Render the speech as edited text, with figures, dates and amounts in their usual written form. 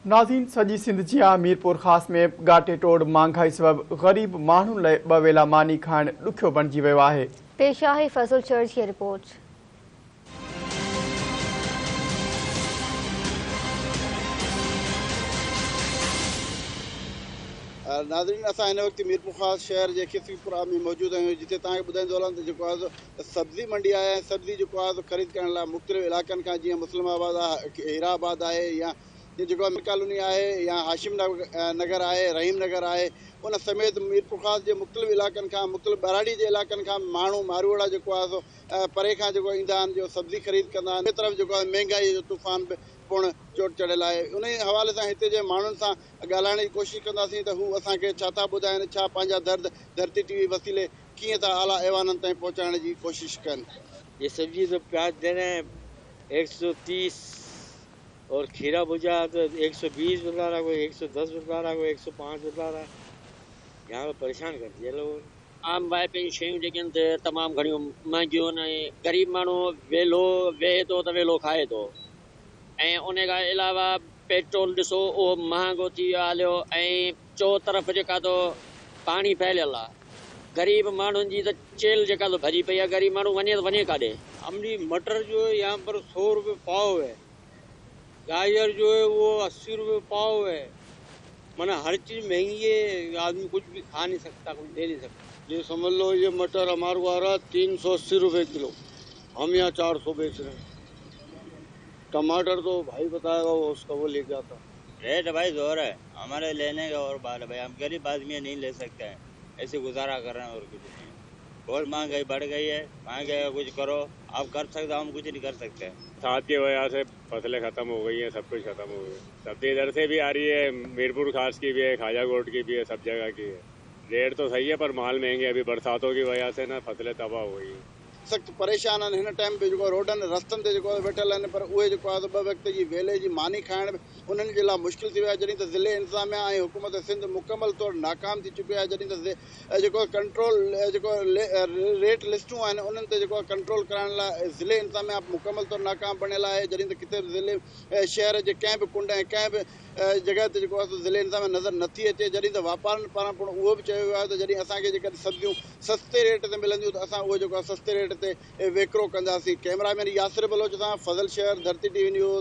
नाज़रीन, सॼी सिंध जी मीरपुर ख़ास में घाटे टोड़ महांगाई सबब ग़रीब माण्हुनि लाइ ॿ वेला मानी खाइण ॾुखियो बणिजी वियो आहे। पेश आहे फज़ल चर्च की रिपोर्ट। नाज़रीन, असां हिन वक़्तु मीरपुर ख़ास शहर जे खिसकीपुरा में मौजूद आहियूं, जिते तव्हांखे ॿुधाईंदो हलां त जेको आहे सब्ज़ी मंडी आहे। सब्ज़ी जेको आहे ख़रीद करण लाइ मुख़्तलिफ़ इलाइक़नि खां, जीअं मुस्लिमाबाद आहे, हीराबाद आहे, या जेको आहे कॉलोनी आहे, या हाशिम नगर आहे, रहीम नगर आहे, उन समेत मीरपुर ख़ास जे मुख़्तलिफ़ इलाइक़नि खां, मुख़्तलिफ़ ॿराड़ी जे इलाइक़नि खां माण्हू मारवाड़ा जेको आहे सो परे खां जेको ईंदा आहिनि, जो सब्ज़ी ख़रीद कंदा आहिनि। ॿिए तरफ़ जेको आहे महांगाई जो तूफ़ान बि पिणु चोट चढ़ियल आहे। उन हवाले सां हिते जे माण्हुनि सां ॻाल्हाइण जी कोशिशि कंदासीं त हू असांखे छा था ॿुधाइनि, छा पंहिंजा दर्द धरती टीवी वसीले कीअं था आला ऐवाननि ताईं पहुचाइण जी कोशिशि कनि। ये सब्जी तो प्याज दे रहे हैं 130 और खीरा भुजा तो 120 बता रहा, कोई 110 बता रहा, कोई 105 बता रहा। यहाँ पर परेशान कर दिए लोग। आम भाई पे शयूं जेकिन तमामु घणियूं महांगियूं आहिनि। ग़रीब माण्हू वेलो वेहे थो त वेलो खाए थो, ऐं उन खां अलावा पेट्रोल ॾिसो उहो महांगो थी वियो हलियो, ऐं चो तरफ़ जेका तो पाणी फैलियल आहे। ग़रीब माण्हुनि जी त चेल जेका तो भरी पई आहे। ग़रीब माण्हू वञे त वञे काॾे। अमली मटर जो है यहाँ पर 100 रुपये पाव है, गाजर जो है वो 80 रुपये पाव है। माना हर चीज़ महंगी है, आदमी कुछ भी खा नहीं सकता, कुछ ले नहीं सकता। ये समझ लो, ये मटर हमारे को आ रहा 380 रुपये किलो, हम यहाँ 400 बेच रहे हैं। टमाटर तो भाई बताएगा वो, उसका वो लेके आता। रेट भाई जोर है, हमारे लेने का और बात है भाई, हम गरीब आदमी नहीं ले सकते हैं, ऐसे गुजारा कर रहे हैं और कुछ नहीं। बहुत महंगाई बढ़ गई है, महंगाई का कुछ करो, आप कर सकते, हम कुछ नहीं कर सकते। साथ की वजह से फसलें खत्म हो गई हैं, सब कुछ खत्म हो गया। सब्जी इधर से भी आ रही है, मीरपुर खास की भी है, खाजाकोट की भी है, सब जगह की है। रेट तो सही है पर माल महंगे। अभी बरसातों की वजह से ना फसलें तबाह हो गई हैं। सख़्तु परेशान आहिनि हिन टाइम पे जेको रोडनि रस्तनि ते जेको वेठल आहिनि, पर उहे जेको आहे 2 वक़्त जी वेले जी मानी खाइण उन्हनि जे लाइ मुश्किल थी वियो आहे। जॾहिं त ज़िले इंतिज़ामिया ऐं हुकूमत सिंध मुकमल तौरु नाकाम थी चुकी आहे। जॾहिं त जेको कंट्रोल जेको रेट लिस्टूं आहिनि, उन्हनि ते जेको कंट्रोल करण लाइ ज़िले इंतिज़ामिया मुकमल तौरु नाकाम बणियल आहे। जॾहिं त किथे ज़िले शहर जे कंहिं बि कुंड ऐं कंहिं बि जॻह ते जेको आहे ज़िले इंतिज़ामिया नज़र नथी अचे। जॾहिं त वापारनि पारां पिणु उहो बि चयो वियो आहे त जॾहिं असांखे जेकॾहिं सब्जियूं सस्ते रेट ते मिलंदियूं त असां उहो जेको आहे सस्ते रेट ते विकिरो कंदासीं। कैमरामैन यासिर बलोच सां फज़ल शहर, धरती टीवी न्यूज़।